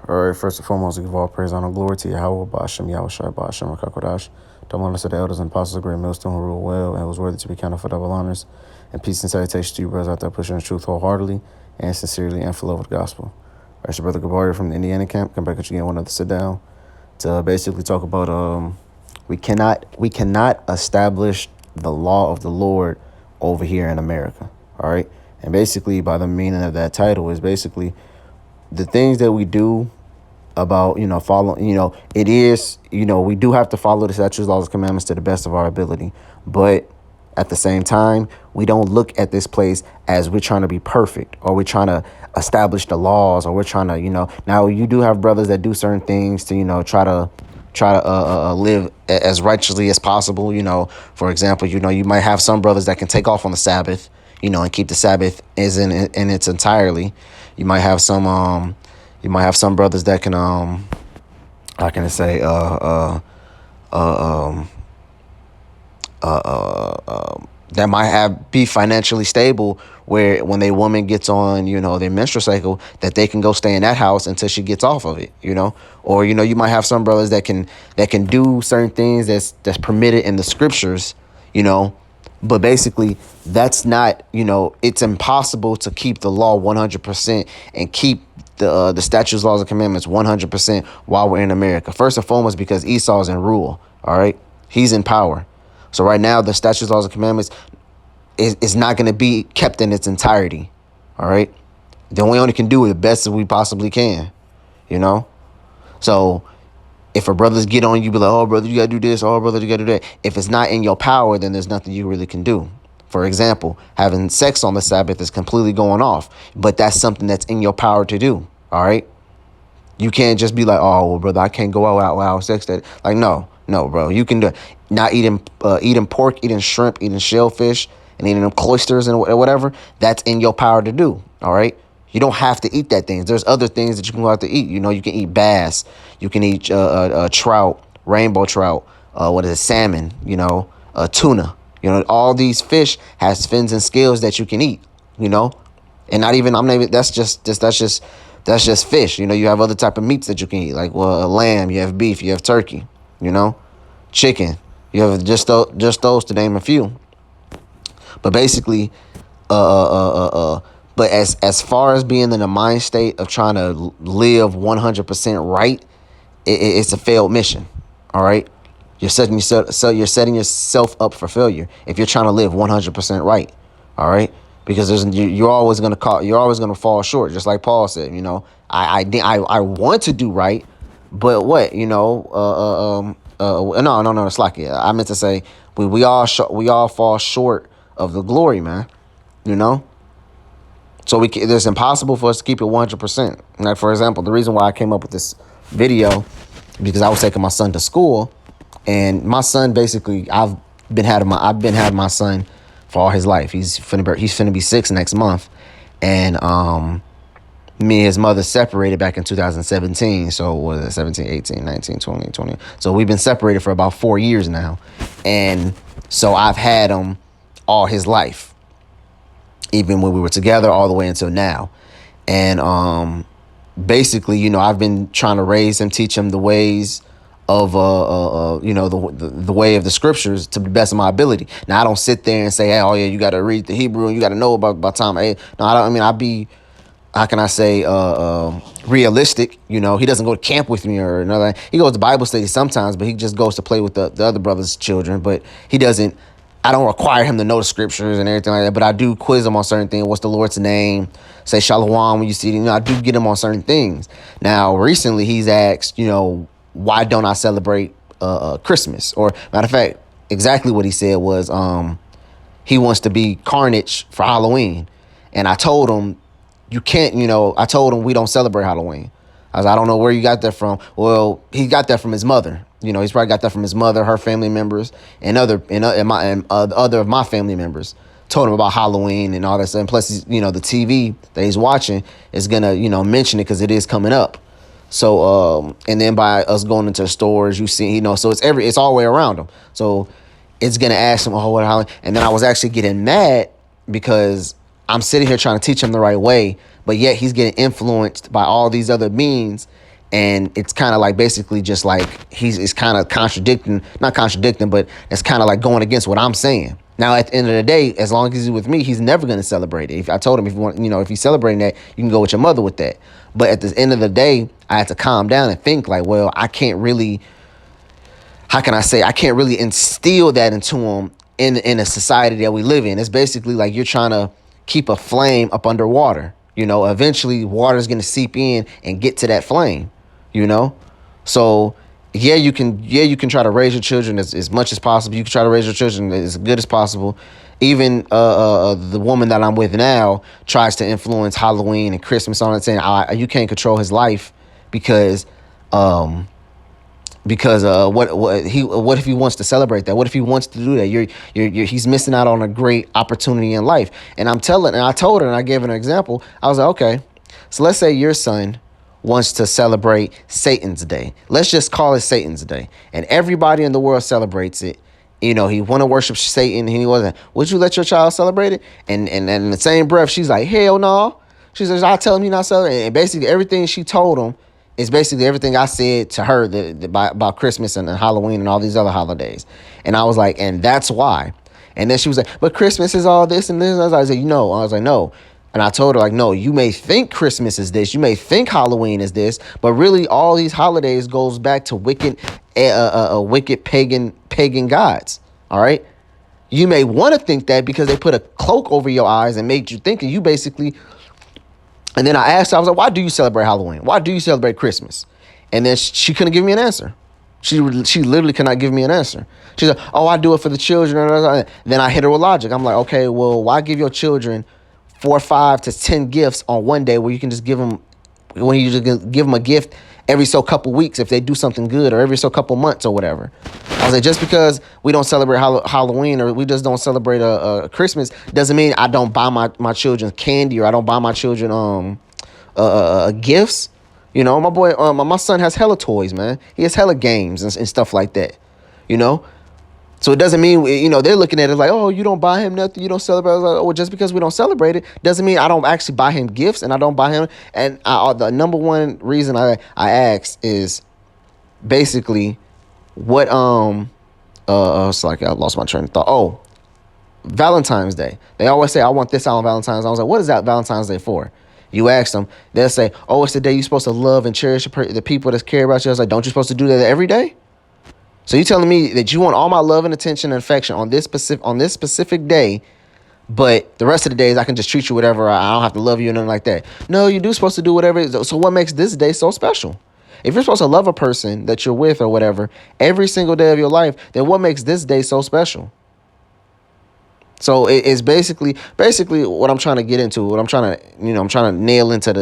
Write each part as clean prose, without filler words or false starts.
All right, first and foremost, we give all praise, honor, glory to Yahweh, Ba'ashem, Yahweh Shai, Ba'ashem, Rakakwadash. Double honors to the elders and apostles of Great Millstone who rule well and was worthy to be counted for double honors. And peace and salutation to you, brothers out there pushing the truth wholeheartedly and sincerely and for love of the gospel. All right, it's your brother Gabaria from the Indiana camp. Come back at you again, one other sit down to basically talk about we cannot establish the law of the Lord over here in America. All right, and basically by the meaning of that title is basically the things that we do about, follow, it is, we do have to follow the statutes, laws, and commandments to the best of our ability. But at the same time, we don't look at this place as we're trying to be perfect or we're trying to establish the laws or we're trying to, now you do have brothers that do certain things to, try to live as righteously as possible. For example, you might have some brothers that can take off on the Sabbath, and keep the Sabbath as in its entirely. You might have some brothers that can how can I say that might be financially stable, where when a woman gets on, their menstrual cycle, that they can go stay in that house until she gets off of it, or, you might have some brothers that can do certain things that's permitted in the scriptures, but basically that's not, it's impossible to keep the law 100% and keep the statutes, laws, and commandments 100% while we're in America. First and foremost, because Esau's in rule. All right. He's in power. So right now, the statutes, laws, and commandments is not going to be kept in its entirety. All right. Then we only can do the best that we possibly can, So if a brother's get on you, be like, oh, brother, you got to do this. Oh, brother, you got to do that. If it's not in your power, then there's nothing you really can do. For example, having sex on the Sabbath is completely going off, but that's something that's in your power to do. All right. You can't just be like, oh, well, brother, I can't go out without sex. That like, no, bro. You can do not eating pork, eating shrimp, eating shellfish, and eating them cloisters and whatever. That's in your power to do. All right. You don't have to eat that thing. There's other things that you can go out to eat. You can eat bass. You can eat trout, rainbow trout. Salmon? Tuna. All these fish has fins and scales that you can eat. And not even That's just fish. You have other type of meats that you can eat, like a lamb. You have beef. You have turkey. Chicken. You have just those to name a few. But basically, but as far as being in the mind state of trying to live 100% right, it's a failed mission. All right, you're setting yourself up for failure if you're trying to live 100% right. All right, because you're always going to fall short, just like Paul said. I want to do right, but what no, it's like I meant to say we all fall short of the glory, man. So it's impossible for us to keep it 100%. Like, for example, the reason why I came up with this video, because I was taking my son to school, and my son basically, I've been having my son for all his life. He's finna be 6 next month, and me and his mother separated back in 2017. So what is it, 17, 18, 19, 20, 20. So we've been separated for about 4 years now, and so I've had him all his life, even when we were together, all the way until now. And basically, I've been trying to raise him, teach him the ways of the way of the scriptures to the best of my ability. Now, I don't sit there and say, hey, oh yeah, you got to read the Hebrew and you got to know about time. Hey, no, I don't. I mean, I'd be, how can I say, realistic. He doesn't go to camp with me or another. He goes to Bible study sometimes, but he just goes to play with the other brothers' children. But I don't require him to know the scriptures and everything like that, but I do quiz him on certain things. What's the Lord's name? Say shalom when you see it. I do get him on certain things. Now, recently he's asked, why don't I celebrate Christmas? Or matter of fact, exactly what he said was he wants to be Carnage for Halloween. And I told him, you can't, I told him we don't celebrate Halloween. I don't know where you got that from. Well, he got that from his mother. He's probably got that from his mother, her family members, and other of my family members. Told him about Halloween and all that stuff. And plus, the TV that he's watching is gonna, mention it because it is coming up. So, and then by us going into stores, you see, so it's all the way around him. So it's gonna ask him, oh, what Halloween? And then I was actually getting mad because I'm sitting here trying to teach him the right way, but yet he's getting influenced by all these other means, And it's kind of like basically just like it's kind of not contradicting, but it's kind of like going against what I'm saying. Now, at the end of the day, as long as he's with me, he's never going to celebrate it. If I told him, if you want, if he's celebrating that, you can go with your mother with that. But at the end of the day, I had to calm down and think like, well, I can't really, how can I say, I can't really instill that into him in a society that we live in. It's basically like you're trying to keep a flame up underwater. Eventually water's going to seep in and get to that flame, So you can try to raise your children as much as possible. You can try to raise your children as good as possible. Even the woman that I'm with now tries to influence Halloween and Christmas on it, saying you can't control his life because what if he wants to celebrate that? What if he wants to do that? He's missing out on a great opportunity in life. And I told her, and I gave her an example. I was like, okay, so let's say your son wants to celebrate Satan's Day. Let's just call it Satan's Day. And everybody in the world celebrates it. He want to worship Satan, and he wasn't. Would you let your child celebrate it? And in the same breath, she's like, hell no. She says, I'll tell him you're not celebrating. And basically everything she told him is basically everything I said to her about Christmas and Halloween and all these other holidays. And I was like, and that's why. And then she was like, but Christmas is all this and this. And I was like, I was like, no. And I told her, like, no, you may think Christmas is this, you may think Halloween is this, but really all these holidays goes back to wicked pagan gods. All right. You may want to think that because they put a cloak over your eyes and made you think, and you basically. And then I asked her, I was like, why do you celebrate Halloween? Why do you celebrate Christmas? And then she couldn't give me an answer. She literally could not give me an answer. She's like, oh, I do it for the children. Then I hit her with logic. I'm like, okay, well, why give your children 4, 5 to 10 gifts on one day where you can just give them, when you just give them a gift every so couple weeks if they do something good, or every so couple months or whatever. I was like, just because we don't celebrate Halloween or we just don't celebrate Christmas doesn't mean I don't buy my children candy, or I don't buy my children gifts. My boy, my son has hella toys, man. He has hella games and stuff like that, So it doesn't mean, they're looking at it like, oh, you don't buy him nothing, you don't celebrate. I was like, oh, just because we don't celebrate it doesn't mean I don't actually buy him gifts, and I don't buy him. And the number one reason I asked is basically what, it's like I lost my train of thought. Oh, Valentine's Day. They always say, I want this out on Valentine's. I was like, what is that Valentine's Day for? You ask them, they'll say, oh, it's the day you're supposed to love and cherish the people that care about you. I was like, don't you supposed to do that every day? So you telling me that you want all my love and attention and affection on this specific day, but the rest of the days I can just treat you whatever. I don't have to love you or nothing like that. No, you do supposed to do whatever. So what makes this day so special? If you're supposed to love a person that you're with or whatever every single day of your life, then what makes this day so special? So it's basically what I'm trying to get into. What I'm trying to nail into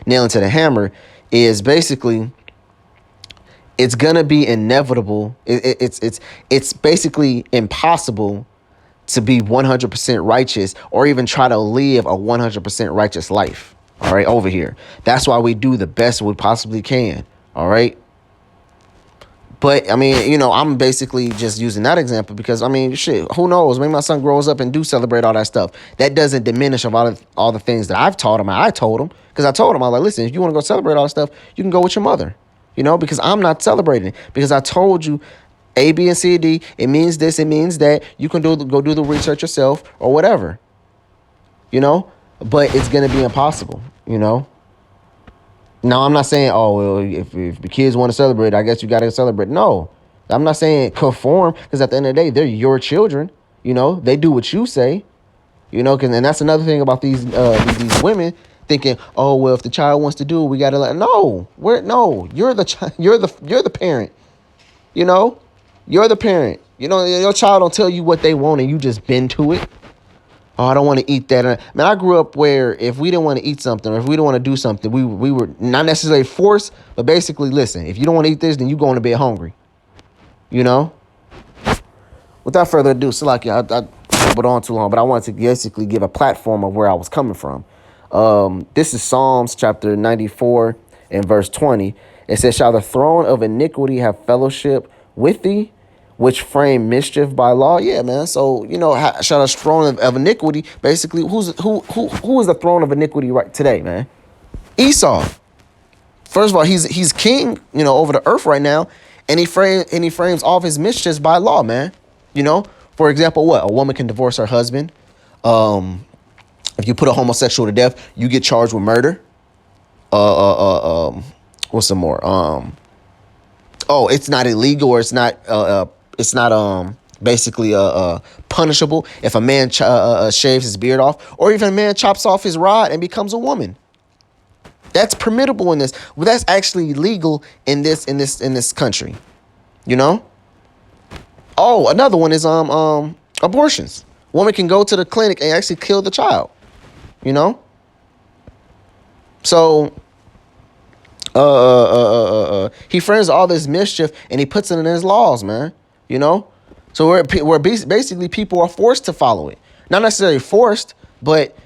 nail into the hammer is basically, it's gonna be inevitable. It's basically impossible to be 100% righteous or even try to live a 100% righteous life. All right, over here. That's why we do the best we possibly can. All right. But I mean, I'm basically just using that example because shit, who knows? Maybe my son grows up and do celebrate all that stuff. That doesn't diminish all the things that I've taught him. I told him, because I told him, I was like, listen, if you want to go celebrate all that stuff, you can go with your mother. Because I'm not celebrating, because I told you A, B, and C, D, it means this, it means that. You can go do the research yourself or whatever, but it's going to be impossible, Now, I'm not saying, oh, well, if the kids want to celebrate, I guess you got to celebrate. No, I'm not saying conform, because at the end of the day, they're your children, they do what you say, and that's another thing about these women. Thinking, oh, well, if the child wants to do it, we got to let. No, you're the parent. You're the parent. Your child don't tell you what they want and you just bend to it. Oh, I don't want to eat that. Man, I grew up where if we didn't want to eat something, or if we didn't want to do something, we were not necessarily forced, but basically, listen, if you don't want to eat this, then you going to bed hungry. Without further ado, Salaki, I put on too long, but I wanted to basically give a platform of where I was coming from. This is Psalms chapter 94 and verse 20. It says, shall the throne of iniquity have fellowship with thee, which frame mischief by law? Yeah, man. So, shall the throne of iniquity, basically, who is the throne of iniquity right today, man? Esau. First of all, he's king, over the earth right now, and he frames all of his mischiefs by law, man. You know, for example, what a woman can divorce her husband. If you put a homosexual to death, you get charged with murder. What's some more? Oh, it's not illegal, or it's not basically punishable if a man shaves his beard off, or even a man chops off his rod and becomes a woman. That's permissible in this. Well, that's actually legal in this country. You know? Oh, another one is abortions. Woman can go to the clinic and actually kill the child. You know? So he frames all this mischief and he puts it in his laws, man. You know? So where basically people are forced to follow it. Not necessarily forced, but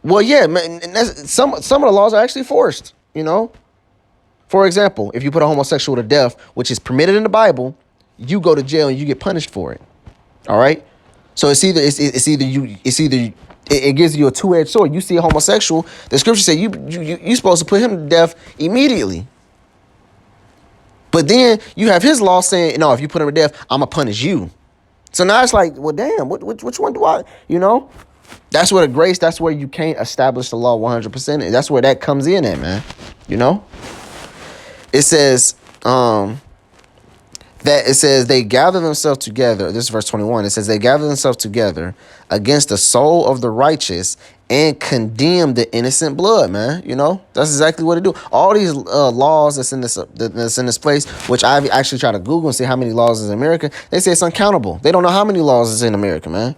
well, yeah, man, and some of the laws are actually forced, you know? For example, if you put a homosexual to death, which is permitted in the Bible, you go to jail and you get punished for it. All right? So it gives you a two-edged sword. You see a homosexual, the scripture say you supposed to put him to death immediately. But then you have his law saying, no, if you put him to death, I'm going to punish you. So now it's like, well, damn, which one do I, That's where the grace, that's where you can't establish the law 100%. And that's where that comes in at, man. It says, they gather themselves together. This is verse 21. It says they gather themselves together against the soul of the righteous and condemn the innocent blood, man. That's exactly what it do. All these laws that's in this place, which I've actually tried to Google and see how many laws is in America. They say it's uncountable. They don't know how many laws is in America, man.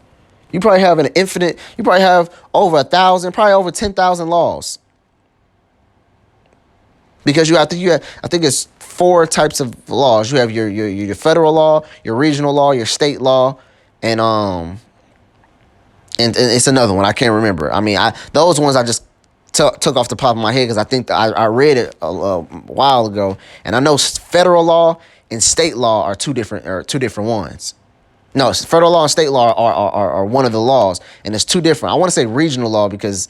You probably have you probably have over 1,000, probably over 10,000 laws. Because I think it's 4 types of laws. You have your federal law, your regional law, your state law, and it's another one I can't remember. I mean, those ones I just took off the top of my head because I think I read it a while ago, and I know federal law and state law are two different ones. No, federal law and state law are one of the laws, and it's two different. I want to say regional law because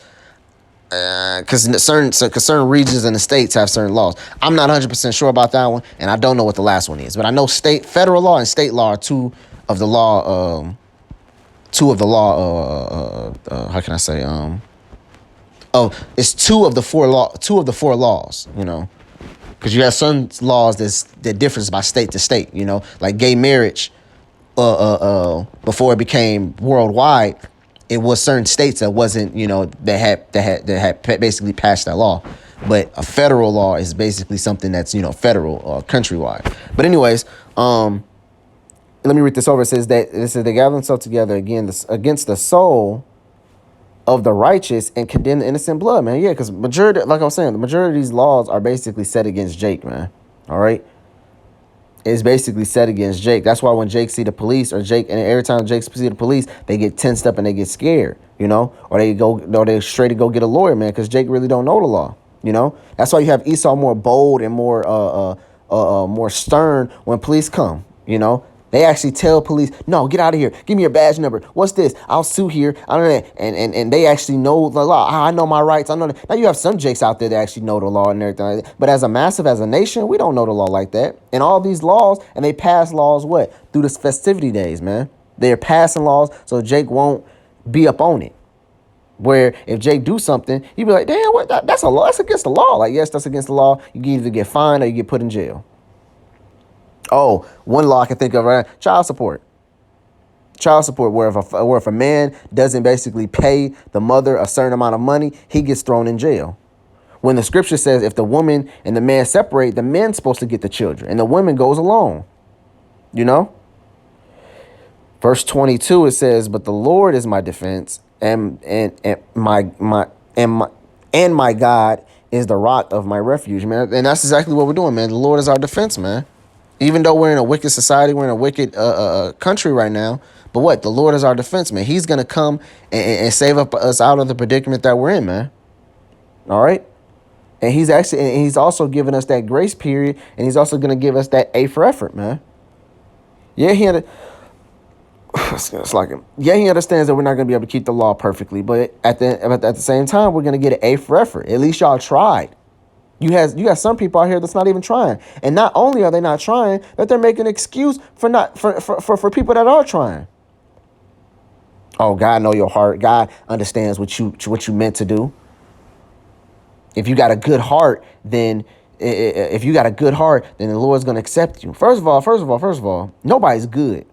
certain regions in the states have certain laws. I'm not 100% sure about that one, and I don't know what the last one is. But I know federal law and state law are two of the law. How can I say? It's two of the four laws. Because you have some laws that differs by state to state. Like gay marriage. Before it became worldwide, it was certain states that wasn't, that had basically passed that law. But a federal law is basically something that's, federal or countrywide. But anyways, let me read this over. It says they gather themselves together against the soul of the righteous and condemn the innocent blood, man. Yeah, because majority, like I was saying, the majority of these laws are basically set against Jake, man. All right. It's basically set against Jake. That's why when Jake see the police, and every time Jake see the police, they get tensed up and they get scared, or they straight to go get a lawyer, man, because Jake really don't know the law, That's why you have Esau more bold and more stern when police come, They actually tell police, no, get out of here. Give me your badge number. What's this? I'll sue here. I don't know. And they actually know the law. I know my rights. I know that. Now you have some Jakes out there that actually know the law and everything like that. But as a nation, we don't know the law like that. And all these laws, and they pass laws what? Through the festivity days, man. They're passing laws so Jake won't be up on it. Where if Jake do something, he'd be like, damn, what? That's a law. That's against the law. Like, yes, that's against the law. You can either get fined or you get put in jail. Oh, one law I can think of, right? Child support. Child support, where if a man doesn't basically pay the mother a certain amount of money, he gets thrown in jail. When the scripture says if the woman and the man separate, the man's supposed to get the children, and the woman goes alone. Verse 22, it says, "But the Lord is my defense, and my God is the rock of my refuge," man. And that's exactly what we're doing, man. The Lord is our defense, man. Even though we're in a wicked society, we're in a wicked country right now. But what? The Lord is our defense, man. He's going to come and save us out of the predicament that we're in, man. All right? And he's also giving us that grace period, and he's also going to give us that A for effort, man. Yeah, he understands that we're not going to be able to keep the law perfectly, but at the same time, we're going to get an A for effort. At least y'all tried. You got some people out here that's not even trying. And not only are they not trying, but they're making an excuse for people that are trying. Oh, God know your heart. God understands what you meant to do. If you got a good heart, then the Lord's gonna accept you. First of all, nobody's good.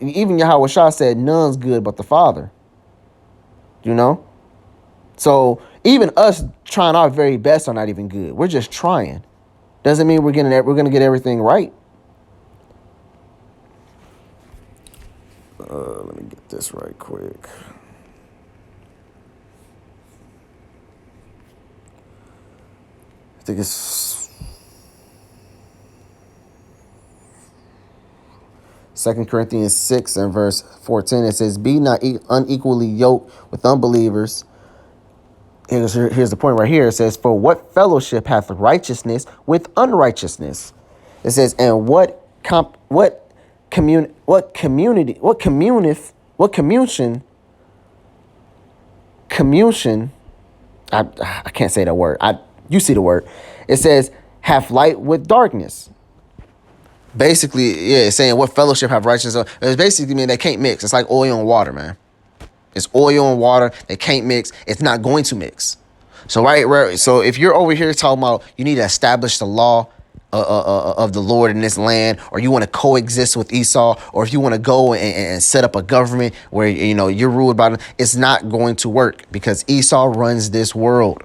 Even Yahweh Shah said none's good but the Father. You know? So even us trying our very best are not even good. We're just trying. Doesn't mean we're gonna get everything right. Let me get this right quick. I think it's 2 Corinthians 6 and verse 14. It says, be not unequally yoked with unbelievers. Here's the point right here. It says, for what fellowship hath righteousness with unrighteousness? It says, and what communion, I can't say that word. You see the word. It says, hath light with darkness. Basically, yeah, it's saying what fellowship have righteousness. It's basically mean they can't mix. It's like oil and water, man. It's oil and water. They can't mix. It's not going to mix. So right. So if you're over here talking about you need to establish the law of the Lord in this land, or you want to coexist with Esau, or if you want to go and set up a government where you're ruled by them, it's not going to work because Esau runs this world.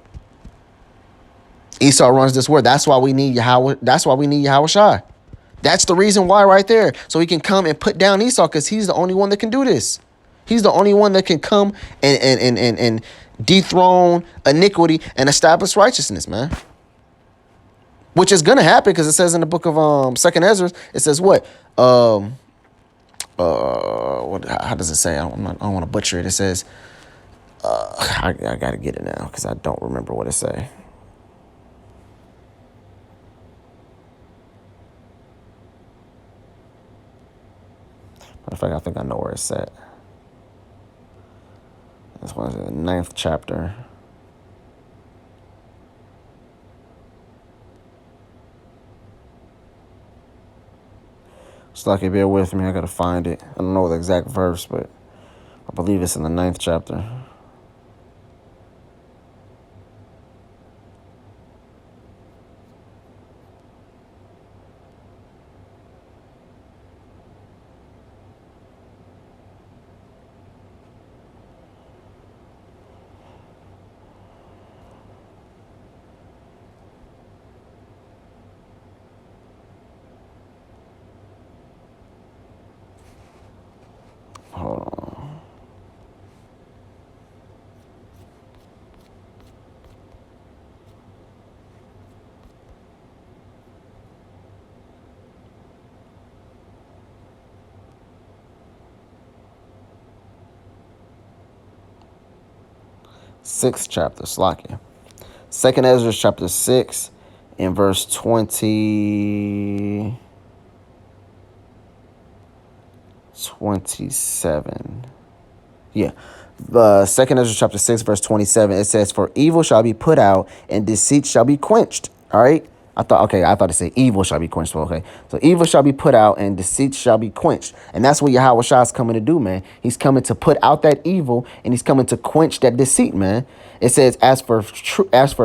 Esau runs this world. That's why we need Yahweh. That's why we need Yahweh Shai. That's the reason why right there. So he can come and put down Esau because he's the only one that can do this. He's the only one that can come and dethrone iniquity and establish righteousness, man. Which is going to happen because it says in the book of 2nd Ezra, it says what? How does it say? I don't want to butcher it. It says, I got to get it now because I don't remember what it say. Matter of fact, I think I know where it's at. This one's in the 9th chapter. It's like, bear with me. I got to find it. I don't know the exact verse, but I believe it's in the 9th chapter. Hold on. Sixth chapter, Slakia. 2nd Ezra chapter 6 and verse 27. Yeah. 2nd Ezra chapter 6, verse 27. It says, for evil shall be put out and deceit shall be quenched. All right. I thought it said evil shall be quenched. Okay. So evil shall be put out and deceit shall be quenched. And that's what Yahweh Shah is coming to do, man. He's coming to put out that evil and he's coming to quench that deceit, man. It says, as for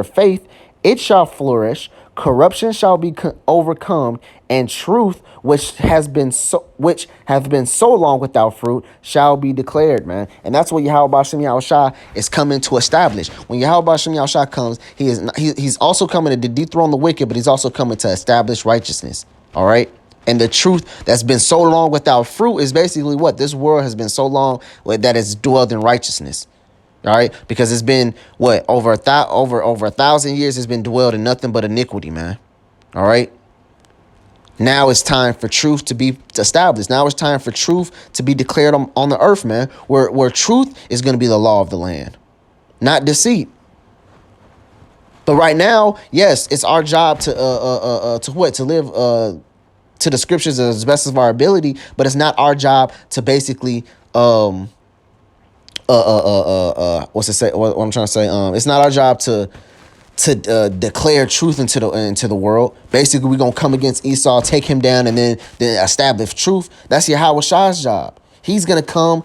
faith, it shall flourish. Corruption shall be overcome, and truth, which has been so long without fruit, shall be declared, man. And that's what Yahweh Bashem Yahweh Shah is coming to establish. When Yahweh Bashem Yahweh Shah comes, he's also coming to dethrone the wicked, but he's also coming to establish righteousness. All right. And the truth that's been so long without fruit is basically what this world has been so long that it's dwelled in righteousness. All right, because it's been over 1,000 years. It's been dwelled in nothing but iniquity, man. All right. Now it's time for truth to be established. Now it's time for truth to be declared on the earth, man. Where truth is going to be the law of the land, not deceit. But right now, yes, it's our job to live to the scriptures as best of our ability. But it's not our job to basically what's it say? What I'm trying to say? It's not our job to to declare truth into the world. Basically, we're gonna come against Esau, take him down, and then establish truth. That's Yahweh Shai's job. He's gonna come,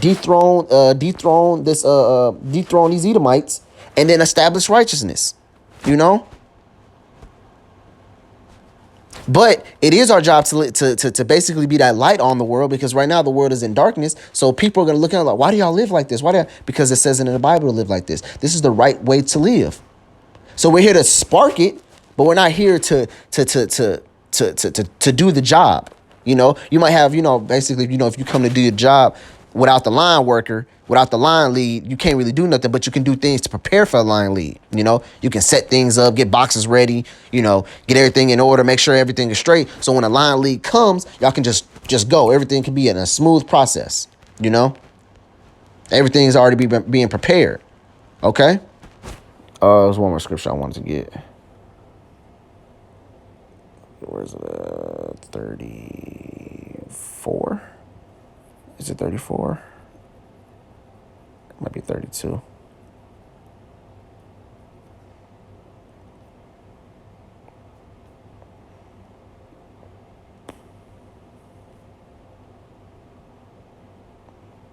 dethrone these Edomites, and then establish righteousness. You know. But it is our job to basically be that light on the world, because right now the world is in darkness. So people are going to look at it like, why do y'all live like this? Because it says in the Bible to live like this. This is the right way to live. So we're here to spark it, but we're not here to do the job. You know, you might have, basically, if you come to do your job without the line worker, without the line lead, you can't really do nothing, but you can do things to prepare for the line lead. You can set things up, get boxes ready, get everything in order, make sure everything is straight. So when a line lead comes, y'all can just go. Everything can be in a smooth process. Everything is already being prepared. Okay. There's one more scripture I wanted to get. Where's it? 34. Is it 34? It might be 32.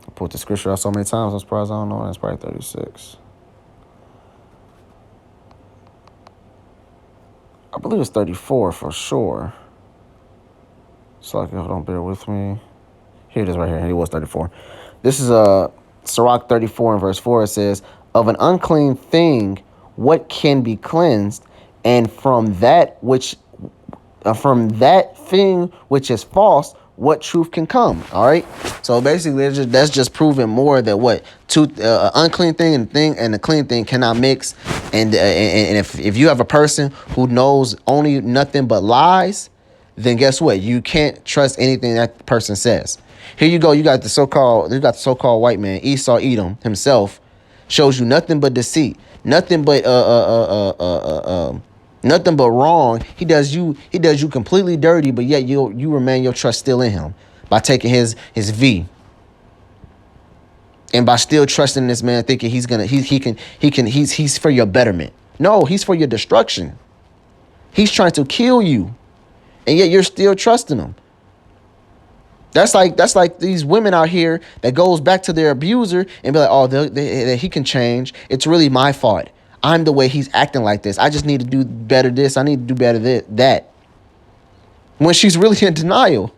I put the scripture out so many times, I'm surprised I don't know. That's probably 36. I believe it's 34 for sure. So if you don't bear with me. Here it is right here. It was 34. This is Sirach 34 and verse 4. It says, of an unclean thing, what can be cleansed? And from that thing which is false, what truth can come? All right. So basically, that's just proving more that unclean thing and a clean thing cannot mix. And if you have a person who knows only nothing but lies, then guess what? You can't trust anything that person says. Here you go. You got the so-called white man, Esau Edom himself, shows you nothing but deceit, nothing but nothing but wrong. He does you completely dirty, but yet you remain your trust still in him by taking his V. And by still trusting this man, thinking he's for your betterment. No, he's for your destruction. He's trying to kill you, and yet you're still trusting him. That's like these women out here that goes back to their abuser and be like, oh, he can change. It's really my fault. I'm the way he's acting like this. I just need to do better this. I need to do better that. When she's really in denial,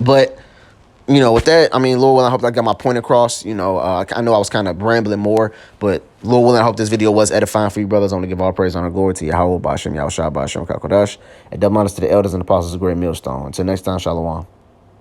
But, with that, Lord willing, I hope I got my point across. I know I was kind of rambling more, but Lord willing, I hope this video was edifying for you brothers. I want to give all praise, honor, glory to Yahweh, Ba'ashem, Yahushua, Ba'ashem, Kakodash, and double honors to the elders and apostles of Great Millstone. Until next time, Shalom.